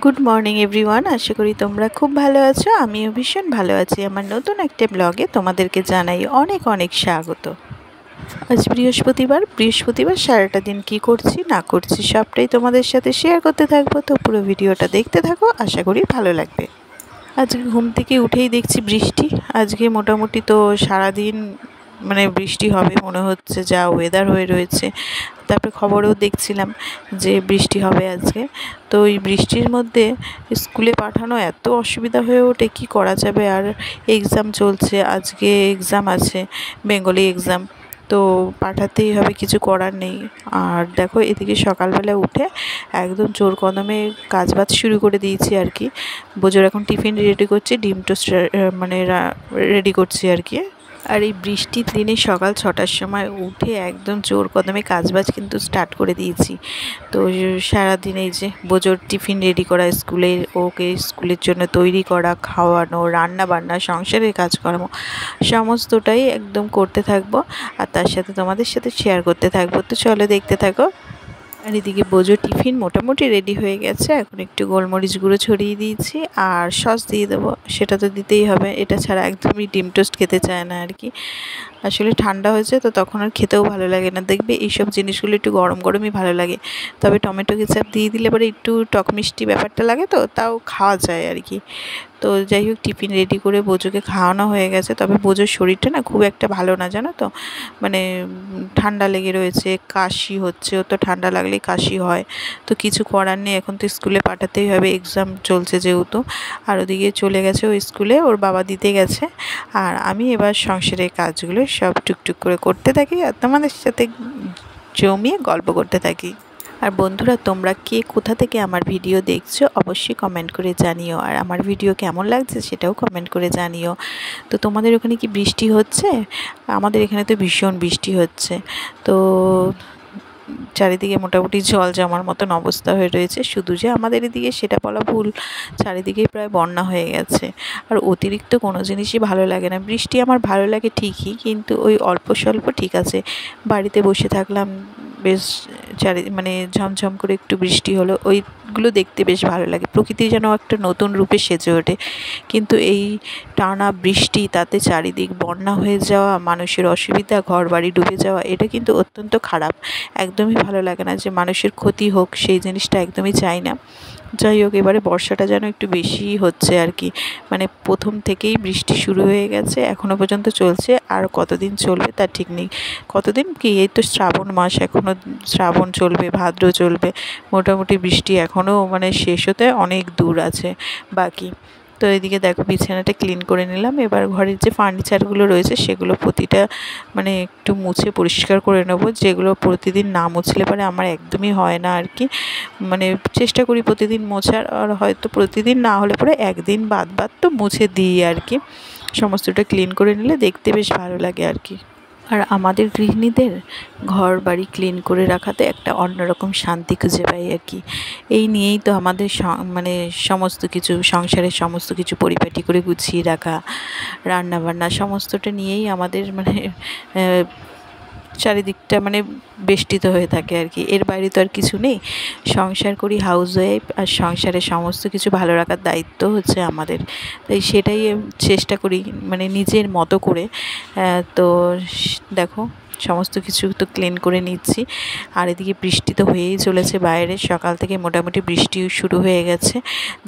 Good morning everyone. আশা করি তোমরা খুব ভালো আছো। আমিও ভীষণ ভালো আছি। আমার নতুন একটা ব্লগে তোমাদেরকে জানাই অনেক অনেক স্বাগত। আজ বৃহস্পতিবার সারাটা দিন কি করছি না করছি সবটাই তোমাদের সাথে শেয়ার করতে থাকবো। তো পুরো ভিডিওটা দেখতে থাকো, আশা করি ভালো লাগবে। আজকে ঘুম থেকে উঠেই দেখছি বৃষ্টি। আজকে মোটামুটি তো সারাদিন বৃষ্টি হবে মনে হচ্ছে, যা ওয়েদার হয়ে রয়েছে। তারপরে খবরেও দেখছিলাম যে বৃষ্টি হবে আজকে। তো এই বৃষ্টির মধ্যে স্কুলে পাঠানো এত অসুবিধা হয়ে ওঠে, কি করা যাবে। আর এক্সাম চলছে, আজকে এক্সাম আছে, বেঙ্গলি এক্সাম, তো পাঠাতেই হবে, কিছু করার নেই। আর দেখো এদিকে সকালবেলা উঠে একদম জোর কদমে কাজবাজ শুরু করে দিয়েছি আর কি। বোঝোর এখন টিফিন রেডি করছি, ডিম টোস্ট রেডি করছি আর কি। আর এই বৃষ্টির দিনে সকাল 6টার সময় উঠে একদম জোর কদমে কাজবাজ কিন্তু স্টার্ট করে দিয়েছি। তো সারাদিন এই যে বোঝোর টিফিন রেডি করা, ওকে স্কুলের জন্য তৈরি করা, খাওয়ানো, রান্না বান্না, সংসারের কাজকর্ম সমস্তটাই একদম করতে থাকবো। আর তার সাথে তোমাদের সাথে শেয়ার করতে থাকবো। তো চলো দেখতে থাকো। আর এদিকে বোঝো টিফিন মোটামুটি রেডি হয়ে গেছে। এখন একটু গোলমরিচ গুঁড়ো ছড়িয়ে দিয়েছি আর সস দিয়ে দেবো, সেটা তো দিতেই হবে। এটা ছাড়া একদমই ডিম টোস্ট খেতে চায় না আর কি। আসলে ঠান্ডা হয়েছে তো তখন আর খেতেও ভালো লাগে না। দেখবে এইসব জিনিসগুলো একটু গরম গরমই ভালো লাগে। তবে টমেটো কেচাপ দিয়ে দিলে পরে একটু টক মিষ্টি ব্যাপারটা লাগে, তো তাও খাওয়া যায় আর কি। তো যাই হোক, টিফিন রেডি করে বোঝোকে খাওয়ানো হয়ে গেছে। তবে বোঝোর শরীরটা না খুব একটা ভালো না, জানো তো। ঠান্ডা লেগে রয়েছে, কাশি হচ্ছে। ও তো ঠান্ডা লাগলেই কাশি হয়। তো কিছু করার নেই, এখন তো স্কুলে পাঠাতেই হবে, এক্সাম চলছে যেহেতু। আর ওদিকে চলে গেছে ও স্কুলে, ওর বাবা দিতে গেছে। আর আমি এবার সংসারের কাজগুলো সব টুকটুক করে করতে থাকি আর তোমাদের সাথে জমিয়ে গল্প করতে থাকি। আর বন্ধুরা, তোমরা কে কোথা থেকে আমার ভিডিও দেখছো অবশ্যই কমেন্ট করে জানিও। আর আমার ভিডিও কেমন লাগছে সেটাও কমেন্ট করে জানিও। তো তোমাদের ওখানে কি বৃষ্টি হচ্ছে? আমাদের এখানে তো ভীষণ বৃষ্টি হচ্ছে। তো চারিদিকে মোটামুটি জল জমার মতন অবস্থা হয়ে রয়েছে। শুধু যে আমাদের এদিকে সেটা বলা ভুল, চারিদিকেই প্রায় বন্যা হয়ে গেছে। আর অতিরিক্ত কোনো জিনিসই ভালো লাগে না। বৃষ্টি আমার ভালো লাগে ঠিকই, কিন্তু ওই অল্প স্বল্প ঠিক আছে। বাড়িতে বসে থাকলাম, বেশ ঝমঝম করে একটু বৃষ্টি হলো, ওইগুলো দেখতে বেশ ভালো লাগে। প্রকৃতি যেন একটা নতুন রূপে সেজে ওঠে। কিন্তু এই টানা বৃষ্টি, তাতে চারিদিক বন্যা হয়ে যাওয়া, মানুষের অসুবিধা, ঘর বাড়ি ডুবে যাওয়া, এটা কিন্তু অত্যন্ত খারাপ। একদমই ভালো লাগে না যে মানুষের ক্ষতি হোক, সেই জিনিসটা একদমই চাই না। যাই হোক, এবারে বর্ষাটা যেন একটু বেশিই হচ্ছে আর কি। প্রথম থেকেই বৃষ্টি শুরু হয়ে গেছে, এখনও পর্যন্ত চলছে। আর কতদিন চলবে তার ঠিক নেই। কতদিন কি, এই তো শ্রাবণ মাস, এখনও শ্রাবণ চলবে, ভাদ্র চলবে। মোটামুটি বৃষ্টি এখনও শেষ হতে অনেক দূর আছে বাকি। তো এদিকে দেখো বিছানাটা ক্লিন করে নিলাম। এবার ঘরের যে ফার্নিচারগুলো রয়েছে সেগুলো প্রতিটা একটু মুছে পরিষ্কার করে নেবো। যেগুলো প্রতিদিন না মুছলে পরে আমার একদমই হয় না আর কি। চেষ্টা করি প্রতিদিন মোছার, আর হয়তো প্রতিদিন না হলে পরে একদিন বাদ তো মুছে দিই আর কি। সমস্তটা ক্লিন করে নিলে দেখতে বেশ ভালো লাগে আর কি। আর আমাদের গৃহিণীদের ঘর বাড়ি ক্লিন করে রাখাতে একটা অন্যরকম শান্তি খুঁজে পাই আর কি। এই নিয়েই তো আমাদের সমস্ত কিছু, সংসারের সমস্ত কিছু পরিপাটি করে গুছিয়ে রাখা, রান্নাবান্না সমস্তটা নিয়েই আমাদের চারিদিকটা বেষ্টিত হয়ে থাকে আর কি। এর বাইরে তো আর কিছু নেই। সংসার করি হাউস ওয়াইফ, আর সংসারের সমস্ত কিছু ভালো রাখার দায়িত্ব হচ্ছে আমাদের। তাই সেটাই চেষ্টা করি নিজের মতো করে। তো দেখো সমস্ত কিছু তো ক্লিন করে নিচ্ছি। আর এদিকে বৃষ্টি তো হয়েই চলেছে বাইরে, সকাল থেকে মোটামুটি বৃষ্টি শুরু হয়ে গেছে।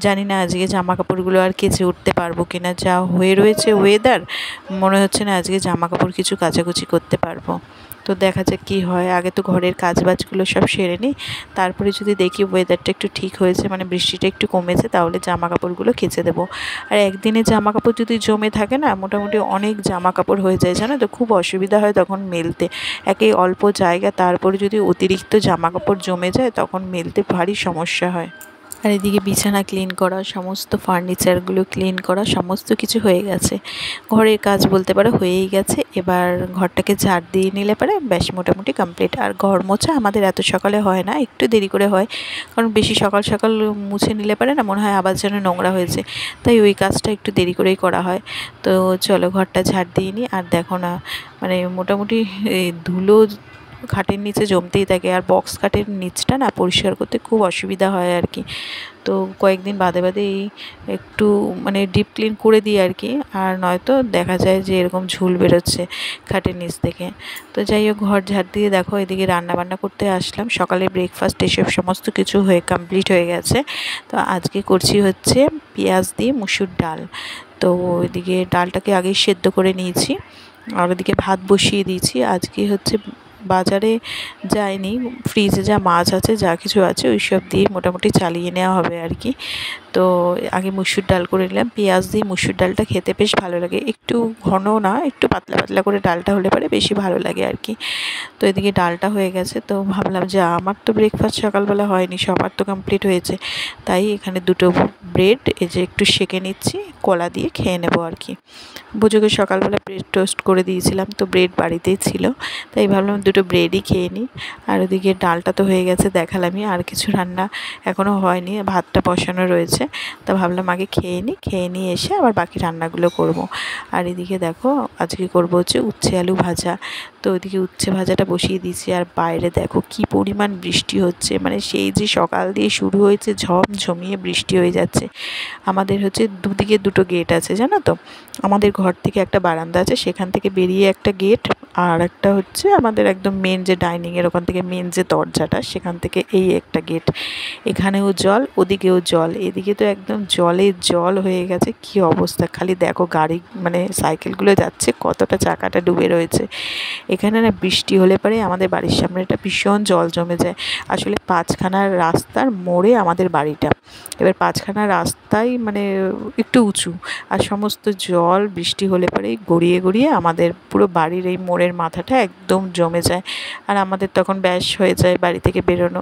জানি না আজকে জামা কাপড়গুলো আর কেচে উঠতে পারবো কিনা, যা হয়ে রয়েছে ওয়েদার, মনে হচ্ছে না আজকে জামা কাপড় কিছু কাচাকুচি করতে পারবো। তো দেখা যাক কী হয়। আগে তো ঘরের কাজবাজগুলো সব সেরে নিই, তারপরে যদি দেখি ওয়েদারটা একটু ঠিক হয়েছে, বৃষ্টিটা একটু কমেছে, তাহলে জামা কাপড়গুলো কেচে দেবো। আর একদিনে জামা কাপড় যদি জমে থাকে না, মোটামুটি অনেক জামা কাপড় হয়ে যায়, জানো তো। খুব অসুবিধা হয় তখন মেলতে। একেই অল্প জায়গা, তারপরে যদি অতিরিক্ত জামা কাপড় জমে যায় তখন মেলতে ভারী সমস্যা হয়। আর এদিকে বিছানা ক্লিন করা, সমস্ত ফার্নিচারগুলো ক্লিন করা, সমস্ত কিছু হয়ে গেছে। ঘরের কাজ বলতে পারো হয়েই গেছে। এবার ঘরটাকে ঝাড় দিয়ে নিলে পরে ব্যাস মোটামুটি কমপ্লিট। আর ঘর মোছা আমাদের এত সকালে হয় না, একটু দেরি করে হয়। কারণ বেশি সকাল সকাল মুছে নিলে পরে না মনে হয় আবার যেন নোংরা হয়েছে, তাই ওই কাজটা একটু দেরি করেই করা হয়। তো চলো ঘরটা ঝাড় দিয়ে নিই। আর দেখো না মোটামুটি ধুলো খাটের নিচে জমতেই থাকে। আর বক্স খাটের নিচটা না পরিষ্কার করতে খুব অসুবিধা হয় আর কি। তো কয়েকদিন বাদে বাদেই একটু মানে ডিপ ক্লিন করে দিই আর কি। আর নয়তো দেখা যায় যে এরকম ঝুল বেরোচ্ছে খাটের নিচ থেকে। তো যাই হোক, ঘর ঝাড় দিয়ে দেখো এদিকে রান্না বান্না করতে আসলাম। সকালে ব্রেকফাস্ট এসব সমস্ত কিছু হয়ে কমপ্লিট হয়ে গেছে। তো আজকে করছি হচ্ছে পেঁয়াজ দিয়ে মুসুর ডাল। তো এদিকে ডালটাকে আগেই সেদ্ধ করে নিয়েছি, আর ওদিকে ভাত বসিয়ে দিয়েছি। আজকে হচ্ছে বাজারে যায়নি, ফ্রিজে যা মাছ আছে যা কিছু আছে ওই সব দিয়ে মোটামুটি চালিয়ে নেওয়া হবে আর কি। তো আগে মুসুর ডাল করে নিলাম। পেঁয়াজ দিয়ে মুসুর ডালটা খেতে বেশ ভালো লাগে, একটু ঘন না, একটু পাতলা পাতলা করে ডালটা হলে পরে বেশি ভালো লাগে আর কি। তো এদিকে ডালটা হয়ে গেছে, তো ভাবলাম যে আমার তো ব্রেকফাস্ট সকালবেলা হয়নি, সবার তো কমপ্লিট হয়েছে, তাই এখানে দুটো ব্রেড এই যে একটু সেঁকে নিচ্ছি, কলা দিয়ে খেয়ে নেবো আর কি। বুঝোকে সকালবেলা ব্রেড টোস্ট করে দিয়েছিলাম, তো ব্রেড বাড়িতেই ছিল, তাই ভাবলাম দুটো ব্রেডই খেয়ে নিই। আর ওদিকে ডালটা তো হয়ে গেছে দেখালামই, আর কিছু রান্না এখনও হয়নি, ভাতটা বসানো রয়েছে। তা ভাবলাম আগে খেয়ে নিয়ে এসে আবার বাকি রান্নাগুলো করব। আর এদিকে দেখো আজকে করব হচ্ছে উচ্ছে আলু ভাজা। তো ওইদিকে উচ্ছে ভাজাটা বসিয়ে দিয়েছি, আর বাইরে দেখো কি পরিমাণ বৃষ্টি হচ্ছে, মানে সেই যে সকাল দিয়ে শুরু হয়েছে ঝমঝমিয়ে বৃষ্টি হয়ে যাচ্ছে। আমাদের হচ্ছে দুদিকে দুটো গেট আছে জানো তো, আমাদের ঘর থেকে একটা বারান্দা আছে, সেখান থেকে বেরিয়ে একটা গেট, আর একটা হচ্ছে আমাদের একদম মেন যে ডাইনিংয়ের ওখান থেকে মেন যে দরজাটা সেখান থেকে এই একটা গেট। এখানেও জল, ওদিকেও জল, এদিকে তো একদম জলে জল হয়ে গেছে, কি অবস্থা খালি দেখো, গাড়ি মানে সাইকেলগুলো যাচ্ছে কতটা চাকাটা ডুবে রয়েছে। এখানে না বৃষ্টি হলে পরে আমাদের বাড়ির সামনে একটা ভীষণ জল জমে যায়। আসলে 5খানা রাস্তার মোড়ে আমাদের বাড়িটা, এবার 5খানা রাস্তায় মানে একটু উঁচু, আর সমস্ত জল বৃষ্টি হলে পরে গড়িয়ে গড়িয়ে আমাদের পুরো বাড়ির এই মোড়ের মাথাটা একদম জমে যায়। আর আমাদের তখন ব্যাস হয়ে যায় বাড়ি থেকে বেরোনো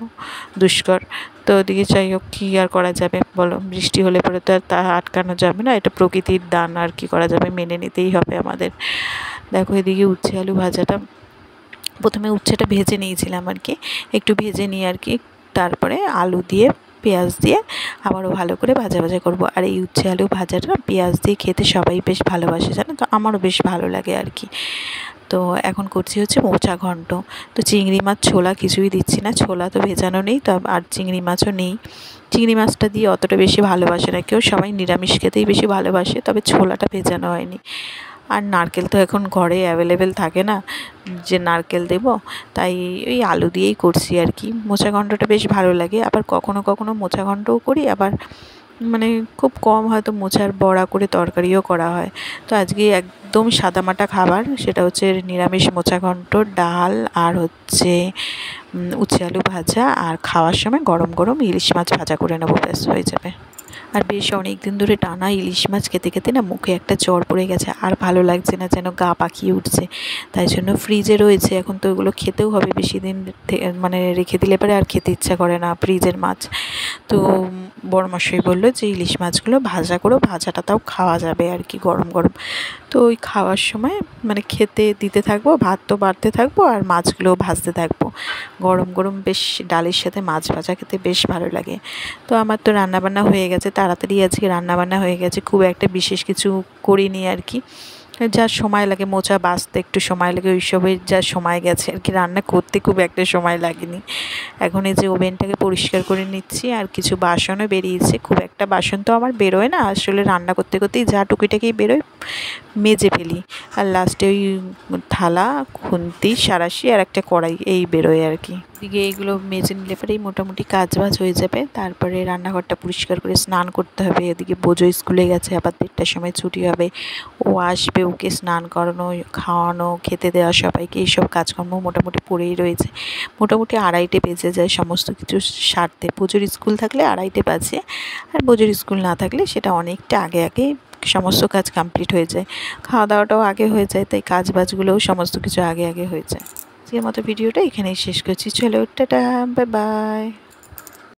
দুষ্কর। তো ওদিকে যাই হোক, কী আর করা যাবে বলো, বৃষ্টি হলে পরে তো আর তা আটকানো যাবে না, এটা প্রকৃতির দান, আর কি করা যাবে, মেনে নিতেই হবে আমাদের। দেখো এদিকে উচ্ছে আলু ভাজাটা, প্রথমে উচ্ছেটা ভেজে নিয়েছিলাম আর কি, একটু ভেজে নিয়ে আর কি, তারপরে আলু দিয়ে পেঁয়াজ দিয়ে আবারও ভালো করে ভাজা ভাজা করব। আর এই উচ্ছে আলু ভাজাটা পেঁয়াজ দিয়ে খেতে সবাই বেশ ভালোবাসে জানো তো, আমারও বেশ ভালো লাগে আর কি। তো এখন করছি হচ্ছে মোচা ঘন্ট। তো চিংড়ি মাছ ছোলা কিছুই দিচ্ছি না, ছোলা তো ভেজানো নেই, তো আর চিংড়ি মাছও নেই। চিংড়ি মাছটা দিয়ে অতটা বেশি ভালোবাসে না কেউ, সবাই নিরামিষ খেতেই বেশি ভালোবাসে, তবে ছোলাটা ভেজানো হয়নি। আর নারকেল তো এখন ঘরে অ্যাভেলেবেল থাকে না যে নারকেল দেব, তাই ওই আলু দিয়েই করছি আর কি। মোচা ঘন্টটা বেশ ভালো লাগে, আবার কখনো কখনো মোচা ঘন্টও করি, আবার মানে খুব কম হয়তো মোচার বড়া করে তরকারিও করা হয়। তো আজকে একদম সাদামাটা খাবার, সেটা হচ্ছে নিরামিষ মোচা ঘন্ট, ডাল, আর হচ্ছে উচ্ছে আলু ভাজা, আর খাওয়ার সময় গরম গরম ইলিশ মাছ ভাজা করে নেবো, ব্যাস হয়ে যাবে। আর বেশ অনেক দিন ধরে টানা ইলিশ মাছ খেতে খেতে না মুখে একটা জ্বর পড়ে গেছে, আর ভালো লাগছে না, যেন গা পাকিয়ে উঠছে। তাই জন্য ফ্রিজে রয়েছে, এখন তো ওগুলো খেতেও হবে, বেশি দিন মানে রেখে দিলে পরে আর খেতে ইচ্ছা করে না ফ্রিজের মাছ। তো বড়মশাই বললো যে ইলিশ মাছগুলো ভাজা করো, ভাজাটা তাও খাওয়া যাবে আর কি গরম গরম। তো ওই খাওয়ার সময় মানে খেতে দিতে থাকবো, ভাত তো বাড়তে থাকবো আর মাছগুলোও ভাজতে থাকবো গরম গরম, বেশ ডালের সাথে মাছ ভাজা খেতে বেশ ভালো লাগে। তো আমার তো রান্নাবান্না হয়ে গেছে, তাড়াতাড়ি আজকে রান্নাবান্না হয়ে গেছে, খুব একটা বিশেষ কিছু করিনি আর কি। যা সময় লাগে মোচা বাছতে একটু সময় লাগে, ওইসবের যা সময় গেছে আর কি, রান্না করতে খুব একটা সময় লাগেনি। এখন এই যে ওভেনটাকে পরিষ্কার করে নিচ্ছি, আর কিছু বাসনও বেরিয়েছে, খুব একটা বাসন তো আমার বেরোয় না আসলে, রান্না করতে করতেই যা টুকিটাকেই বেরোয় মেজে ফেলি, আর লাস্টে ওই থালা, খুন্তি, সাঁড়াশি আর একটা কড়াই এই বেরোয় আর কি। এদিকে এইগুলো মেজে নিলে পরেই মোটামুটি কাজ বাজ হয়ে যাবে, তারপরে রান্নাঘরটা পরিষ্কার করে স্নান করতে হবে। এদিকে বোঝো স্কুলে গেছে, আবার 1টার সময় ছুটি হবে, ও আসবে, ওকে স্নান করানো, খাওয়ানো, খেতে দেওয়া সবাইকে, এইসব কাজকর্ম মোটামুটি পড়েই রয়েছে। মোটামুটি 2:30 বেজে যায় সমস্ত কিছু সারতে, বোঝোর স্কুল থাকলে 2:30 বাজে, আর বোঝোর স্কুল না থাকলে সেটা অনেকটা আগে আগে সমস্ত কাজ কমপ্লিট হয়ে যায়, খাওয়া দাওয়াটাও আগে হয়ে যায়, তাই কাজ বাজগুলোও সমস্ত কিছু আগে আগে হয়ে যায়। আজকের মতো ভিডিওটা এখানেই শেষ করছি, চলো টাটা, বাই বাই।